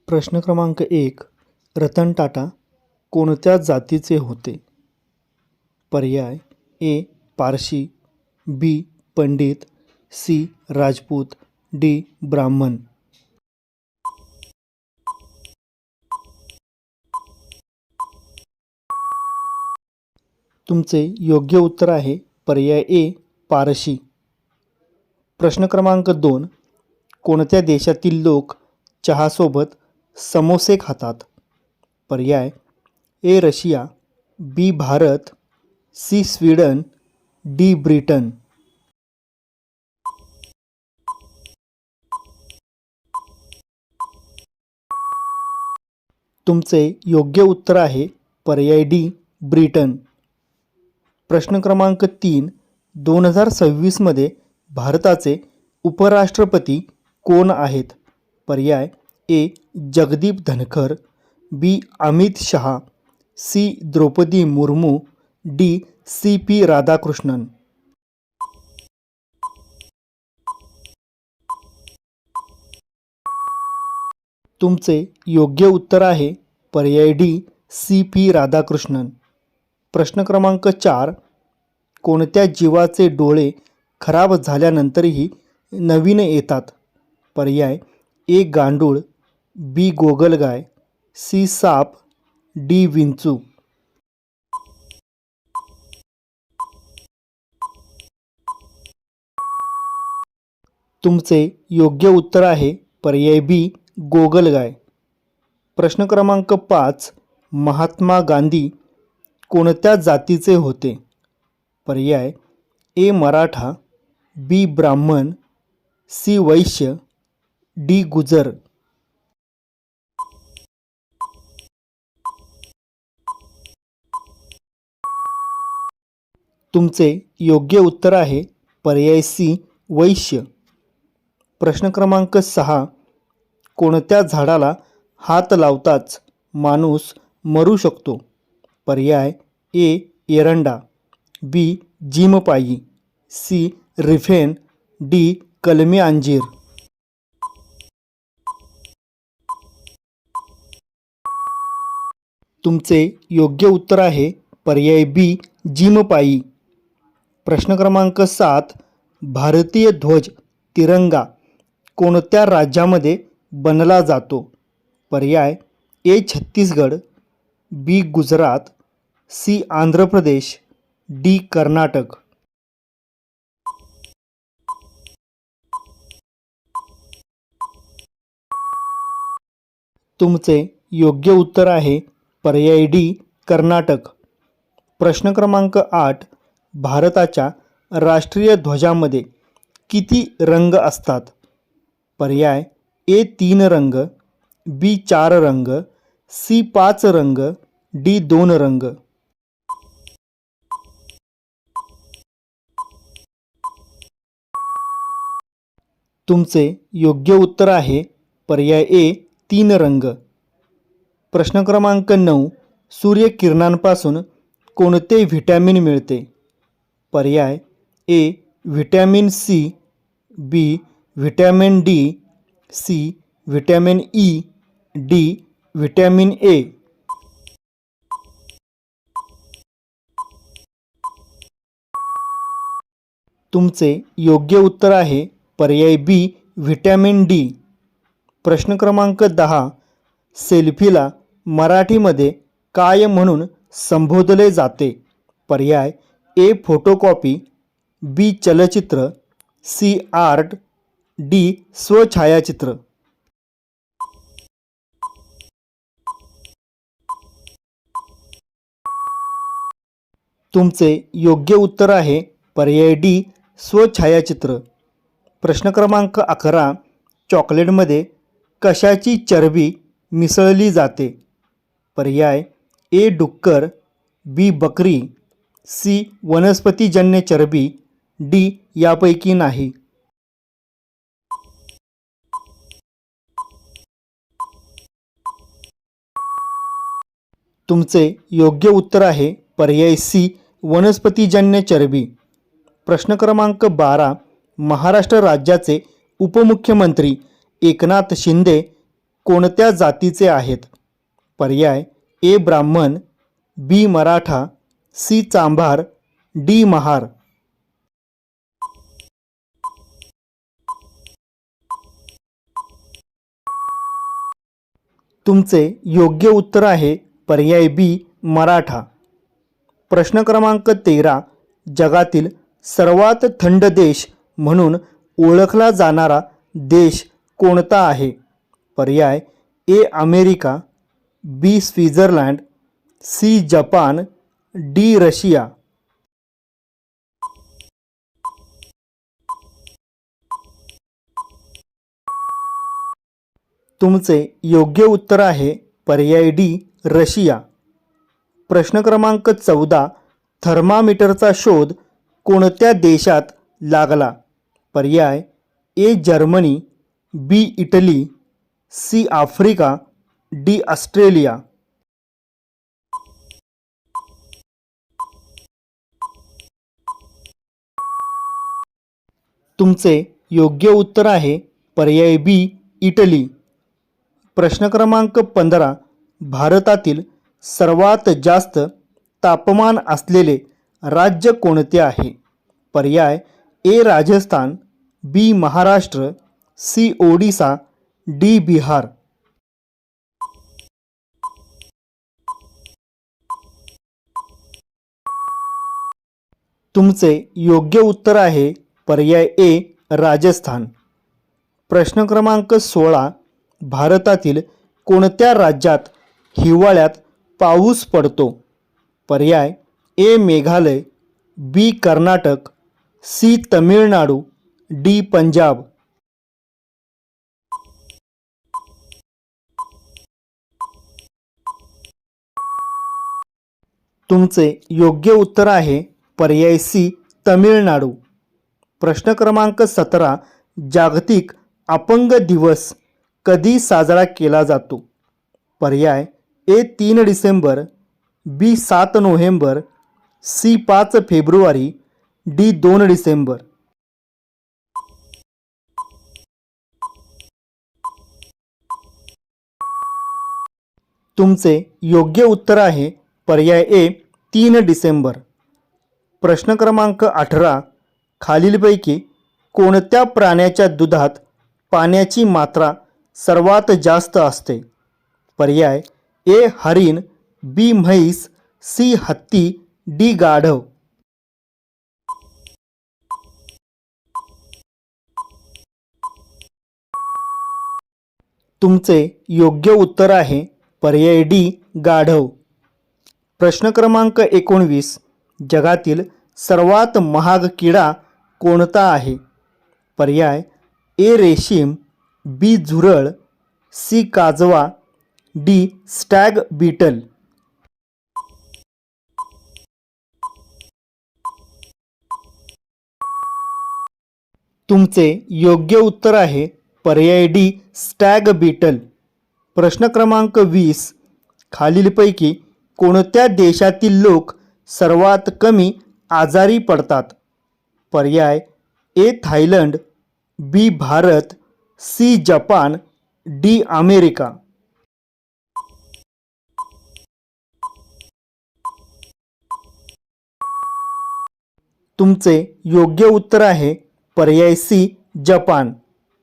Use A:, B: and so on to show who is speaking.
A: प्रश्न क्रमांक 1. रतन टाटा कोणत्या जातीचे होते? पर्याय ए. पारशी, बी. पंडित, सी. राजपूत, डी. ब्राह्मण. तुमचे योग्य उत्तर आहे पर्याय ए. पारशी. प्रश्न क्रमांक 2. कोणत्या देशातील लोक चहासोबत समोसे खातात? पर्याय A. Russia, B. Bharat, C. Sweden, D. Britain. तुमचे योग्य उत्तर आहे पर्याय डी. ब्रिटन. प्रश्न क्रमांक 3. 2026 भारताचे उपराष्ट्रपती कोण आहेत? पर्याय A. Jagdeep Dhankhar, B. Amit Shah, C. Draupadi Murmu, D. C. P. Radhakrishnan. तुमचे योग्य उत्तर आहे पर्याय डी. सी. पी. राधाकृष्णन. प्रश्न क्रमांक 4. कोणत्या जीवाचे डोळे खराब झाल्यानंतरही नवीन येतात? पर्याय ए. गांडूळ, बी. गोगलगाय, सी. साप, डी. विंचू. तुमचे योग्य उत्तर आहे पर्याय बी. गोगलगाय. प्रश्न क्रमांक 5. महात्मा गांधी कोणत्या जातीचे होते? पर्याय ए. मराठा, बी. ब्राह्मण, सी. वैश्य, डी. गुजर. तुमचे योग्य उत्तर आहे पर्याय सी. वैश्य. प्रश्न क्रमांक 6. कोणत्या झाडाला हात लावताच माणूस मरू शकतो? पर्याय ए. एरंडा, बी. जिमपाई, सी. Refrain, D. कलमी अंजीर. तुमचे योग्य उत्तर आहे पर्याय बी. जिमपाई. प्रश्न क्रमांक 7. भारतीय ध्वज तिरंगा कोणत्या राज्यामध्ये बनला जातो? पर्याय ए. छत्तीसगड, बी. गुजरात, सी. आंध्र प्रदेश, डी. कर्नाटक. तुमचे योग्य उत्तर आहे पर्याय डी. कर्नाटक. प्रश्न क्रमांक 8. भारताच्या राष्ट्रीय ध्वजामध्ये किती रंग असतात? पर्याय ए. 3 रंग, बी. 4 रंग, सी. 5 रंग, डी. 2 रंग. तुमचे योग्य उत्तर आहे पर्याय ए. 3 रंग. प्रश्न क्रमांक 9. सूर्यकिरणांपासून कोणते व्हिटॅमिन मिळते? पर्याय A. Vitamin C, B. Vitamin D, C. Vitamin E, D. Vitamin A. तुमचे योग्य उत्तर आहे पर्याय बी. Vitamin D. प्रश्न क्रमांक 10. सेल्फीला मराठीमध्ये काय म्हणून संबोधले जाते? पर्याय ए. फोटोकॉपी, बी. चलचित्र, सी. Art, D. स्वछायाचित्र. तुमचे योग्य उत्तर आहे पर्याय डी. स्वछायाचित्र. प्रश्न क्रमांक 11. चॉकलेटमध्ये कशाची चरबी मिसळली जाते? पर्याय ए. डुक्कर, बी. बकरी, सी. वनस्पतीजन्य चरबी, डी. यापैकी नाही. तुमचे योग्य उत्तर आहे पर्याय सी. वनस्पतीजन्य चरबी. प्रश्न क्रमांक 12. महाराष्ट्र राज्याचे उपमुख्यमंत्री एकनाथ शिंदे कोणत्या जातीचे आहेत? पर्याय ए ब्राह्मण, बी मराठा, सी चांभार, डी महार. तुमचे योग्य उत्तर आहे पर्याय बी मराठा. प्रश्न क्रमांक 13. जगातील सर्वात थंड देश म्हणून ओळखला जाणारा देश कोणता आहे? पर्याय A America, B Switzerland, C Japan, D Russia. तुमचे योग्य उत्तर आहे पर्याय डी रशिया. प्रश्न क्रमांक 14. थर्मामीटरचा शोध कोणत्या देशात लागला? पर्याय A Germany, B Italy, C Africa, D Australia. तुमचे योग्य उत्तर आहे पर्याय बी इटली. प्रश्न क्रमांक 15. भारतातील सर्वात जास्त तापमान असलेले राज्य कोणते आहे? पर्याय ए राजस्थान, बी महाराष्ट्र, सी ओडिसा, डी बिहार. तुमचे योग्य उत्तर आहे पर्याय ए राजस्थान. प्रश्न क्रमांक 16. भारतातील कोणत्या राज्यात हिवाळ्यात पाऊस पडतो? पर्याय ए मेघालय, बी कर्नाटक, सी तमिळनाडू, डी पंजाब. तुमचे योग्य उत्तर आहे पर्याय सी तमिळनाडू. प्रश्न क्रमांक 17. जागतिक अपंग दिवस कधी साजरा केला जातो? पर्याय ए 3 डिसेंबर, बी 7 नोव्हेंबर, सी 5 फेब्रुवारी, डी 2 डिसेंबर. तुमचे योग्य उत्तर आहे पर्याय ए 3 डिसेंबर. प्रश्न क्रमांक 18. खालीलपैकी कोणत्या प्राण्याच्या दुधात पाण्याची मात्रा सर्वात जास्त असते? पर्याय ए हरिण, बी म्हैस, सी हत्ती, डी गाढव. तुमचे योग्य उत्तर आहे पर्याय डी गाढव. प्रश्न क्रमांक 19. जगातील सर्वात महाग किडा कोणता आहे? पर्याय ए रेशीम, बी झुरळ, सी काजवा, डी स्टॅग बीटल. तुमचे योग्य उत्तर आहे पर्याय डी स्टॅग बीटल. प्रश्न क्रमांक 20. खालीलपैकी कोणत्या देशातील लोक सर्वात कमी आजारी पडतात? पर्याय A Thailand, B Bharat, C Japan, D America. तुमचे योग्य उत्तर आहे पर्याय सी जपान.